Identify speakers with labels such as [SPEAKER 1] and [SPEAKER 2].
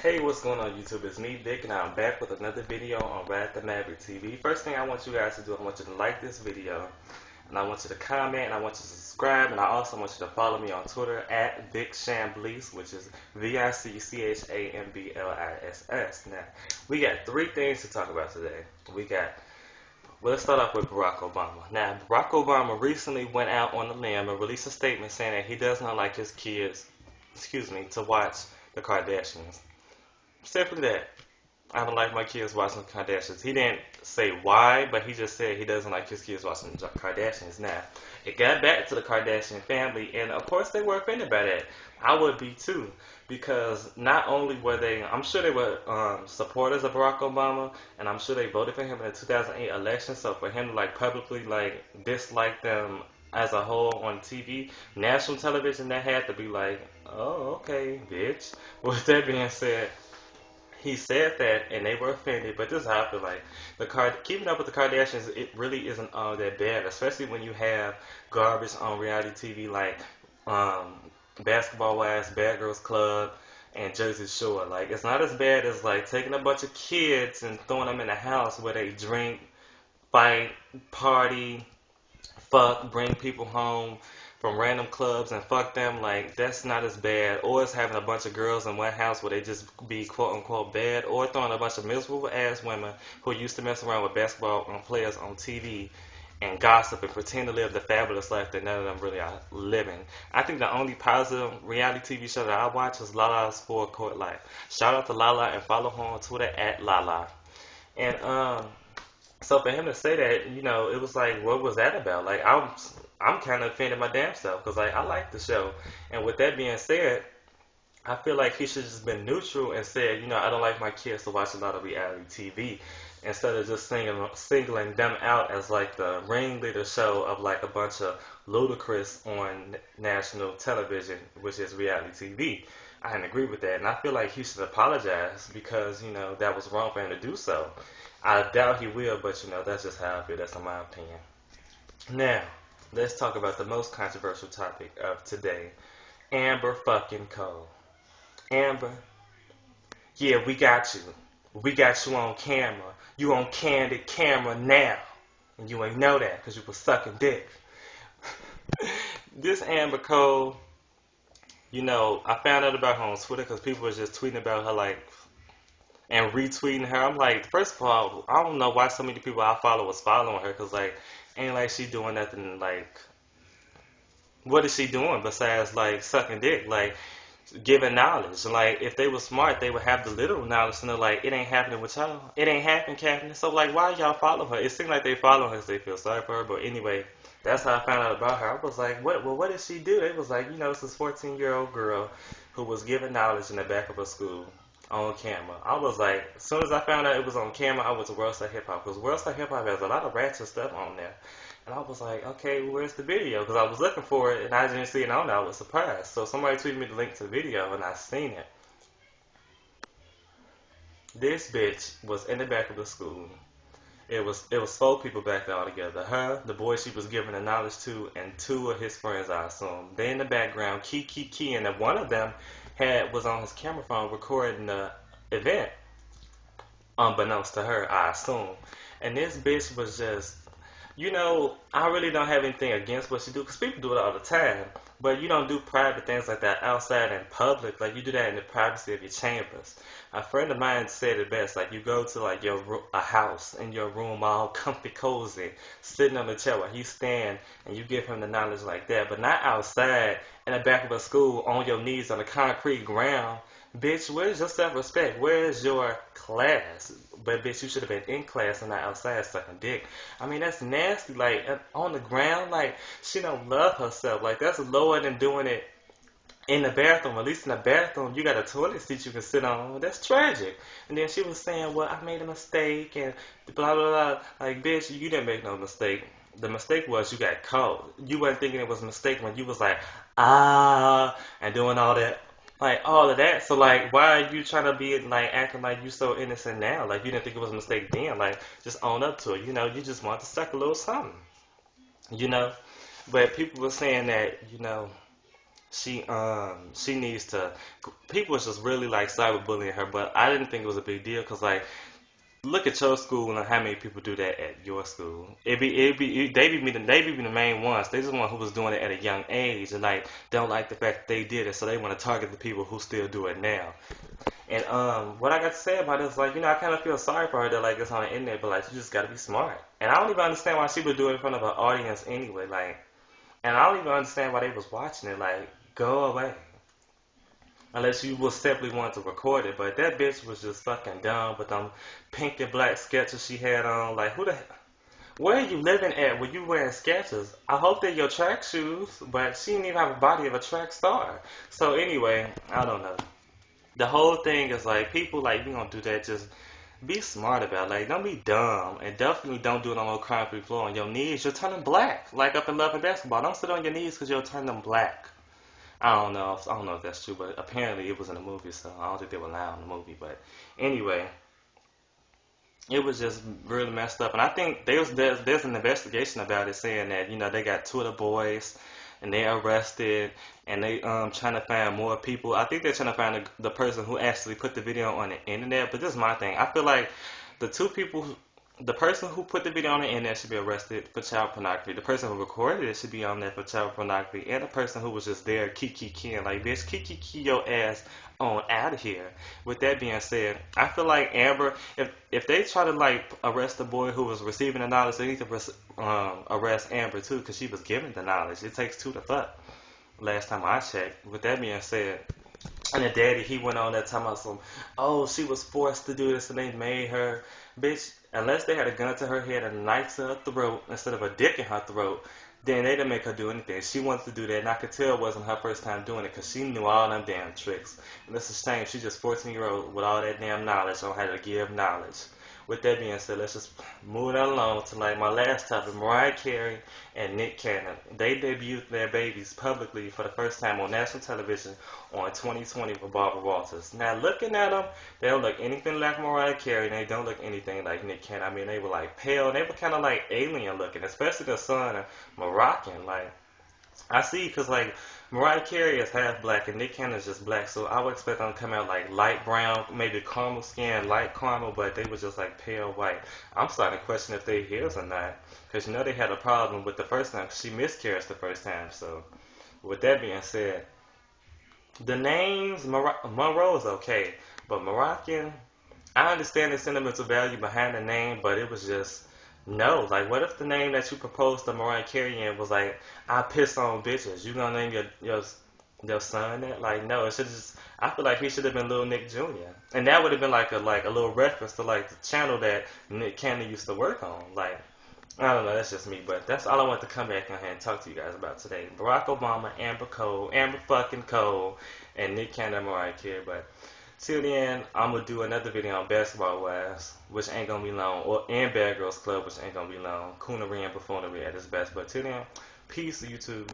[SPEAKER 1] Hey, what's going on YouTube? It's me, Vic, and I'm back with another video on Rad the Maverick TV. First thing I want you guys to do, I want you to like this video, and I want you to comment, and I want you to subscribe, and I also want you to follow me on Twitter at VicChambliss, which is VICCHAMBLISS. Now, we got three things to talk about today. Well, let's start off with Barack Obama. Now, Barack Obama recently went out on a limb and released a statement saying that he does not like his kids, to watch the Kardashians. Simply that. I don't like my kids watching the Kardashians. He didn't say why, but he just said he doesn't like his kids watching the Kardashians. Now, it got back to the Kardashian family, and of course they were offended by that. I would be too, because not only were they, I'm sure they were supporters of Barack Obama, and I'm sure they voted for him in the 2008 election. So for him to publicly dislike them as a whole on TV, national television, that had to be like, oh, okay, bitch. With that being said, he said that, and they were offended. But this is how I feel like keeping up with the Kardashians. It really isn't all that bad, especially when you have garbage on reality TV um, Basketball Wives, Bad Girls Club, and Jersey Shore. It's not as bad as taking a bunch of kids and throwing them in a house where they drink, fight, party, fuck, bring people home from random clubs and fuck them. That's not as bad. Or it's having a bunch of girls in one house where they just be quote unquote bad, or throwing a bunch of miserable ass women who used to mess around with basketball players on TV and gossip and pretend to live the fabulous life that none of them really are living. I think the only positive reality TV show that I watch is Lala's Full Court Life. Shout out to Lala and follow her on Twitter at Lala. And so for him to say that, it was what was that about? I'm kind of offended my damn self, because I like the show. And with that being said, I feel like he should just been neutral and said, I don't like my kids to watch a lot of reality TV, instead of just singling them out as the ringleader show of a bunch of ludicrous on national television, which is reality TV. I didn't agree with that, and I feel like he should apologize, because that was wrong for him to do so. I doubt he will, but that's just how I feel. That's in my opinion. Now, let's talk about the most controversial topic of today. Amber fucking Cole. Amber, yeah, we got you. We got you on camera. You on candid camera now. And you ain't know that because you was sucking dick. This Amber Cole, I found out about her on Twitter because people were just tweeting about her and retweeting her. I'm like, first of all, I don't know why so many people I follow was following her, because ain't she doing nothing. What is she doing besides sucking dick, giving knowledge? If they were smart, they would have the literal knowledge to know it ain't happening with y'all. It ain't happening, Captain. So why y'all follow her? It seems like they follow her because they feel sorry for her. But anyway, that's how I found out about her. I was like, what did she do? They was like, it's this 14-year-old girl who was giving knowledge in the back of a school on camera. I was like, as soon as I found out it was on camera, I went to World Star Hip Hop, because World Star Hip Hop has a lot of ratchet stuff on there. And I was like, okay, where's the video? Because I was looking for it and I didn't see it on there. I was surprised. So somebody tweeted me the link to the video and I seen it. This bitch was in the back of the school. It was 4 people back there all together. Her, the boy she was giving the knowledge to, and 2 of his friends, I assume. They in the background, key, and then one of them was on his camera phone recording the event, unbeknownst to her, I assume. And this bitch was just, I really don't have anything against what she do, because people do it all the time. But you don't do private things like that outside in public. You do that in the privacy of your chambers. A friend of mine said it best. You go to a house in your room, all comfy, cozy, sitting on the chair while he stand, and you give him the knowledge like that. But not outside in the back of a school on your knees on the concrete ground. Bitch, where's your self-respect? Where's your class? But bitch, you should have been in class and not outside sucking dick. I mean, that's nasty. On the ground, she don't love herself. That's lower than doing it in the bathroom. At least in the bathroom, you got a toilet seat you can sit on. That's tragic. And then she was saying, well, I made a mistake and blah, blah, blah. Bitch, you didn't make no mistake. The mistake was you got caught. You weren't thinking it was a mistake when you was and doing all that. All of that. So, why are you trying to be, acting like you so innocent now? You didn't think it was a mistake then. Just own up to it. You just want to suck a little something. But people were saying that, she needs to. People was just really like cyberbullying her, but I didn't think it was a big deal because like look at your school and how many people do that at your school. They be the main ones. They just one who was doing it at a young age and like don't like the fact that they did it, so they want to target the people who still do it now. And what I got to say about it is like, you know, I kind of feel sorry for her that like it's on the internet, but like you just got to be smart. And I don't even understand why she would do it in front of an audience anyway. Like, and I don't even understand why they was watching it. Like, go away. Unless you was simply want to record it, but that bitch was just fucking dumb with them pink and black sketches she had on. Like, where are you living at when you wearing sketches? I hope they're your track shoes, but she didn't even have a body of a track star. So anyway, I don't know. The whole thing is like people like you gonna do that. Just be smart about it. Like don't be dumb, and definitely don't do it on no concrete floor on your knees. You're turning black, like up in Love and Basketball. Don't sit on your knees because you'll turn them black. I don't know if that's true, but apparently it was in the movie, so I don't think they were allowed in the movie. But anyway, it was just really messed up. And I think there's an investigation about it saying that you know they got two of the boys and they arrested and they trying to find more people. I think they're trying to find the person who actually put the video on the internet. But this is my thing. I feel like the two people the person who put the video on the internet should be arrested for child pornography. The person who recorded it should be on there for child pornography. And the person who was just there kiki like, bitch, kiki your ass on out of here. With that being said, I feel like Amber, if they try to like arrest the boy who was receiving the knowledge, they need to arrest Amber too because she was given the knowledge. It takes two to fuck. Last time I checked. With that being said, and the daddy, he went on that talking about some, oh, she was forced to do this and they made her. Bitch, unless they had a gun to her head and a knife to her throat instead of a dick in her throat, then they didn't make her do anything. She wanted to do that, and I could tell it wasn't her first time doing it because she knew all them damn tricks. And it's a shame. She's just 14-year-old with all that damn knowledge on how to give knowledge. With that being said, let's just move that along to like my last topic. Mariah Carey and Nick Cannon. They debuted their babies publicly for the first time on national television on 2020 with Barbara Walters. Now looking at them, they don't look anything like Mariah Carey. And they don't look anything like Nick Cannon. I mean, they were like pale. They were kind of like alien looking, especially the son, Moroccan. Like I see, cause like Mariah Carey is half black and Nick Cannon is just black, so I would expect them to come out like light brown, maybe caramel skin, light caramel, but they were just like pale white. I'm starting to question if they his or not, cause you know they had a problem with the first time. 'Cause she miscarried the first time. So with that being said, the names Monroe is okay, but Moroccan, I understand the sentimental value behind the name, but it was just no. Like, what if the name that you proposed to Mariah Carey in was like, "I piss on bitches"? You gonna name your son that? Like, no. It should just. I feel like he should have been Little Nick Jr. And that would have been like a little reference to like the channel that Nick Cannon used to work on. Like, I don't know. That's just me, but that's all I want to come back on here and talk to you guys about today. Barack Obama, Amber fucking Cole, and Nick Cannon, and Mariah Carey. But till then, I'm gonna do another video on Basketball Wives, which ain't gonna be long, and Bad Girls Club, which ain't gonna be long. Coonery and buffoonery at its best. But till then, peace, YouTube.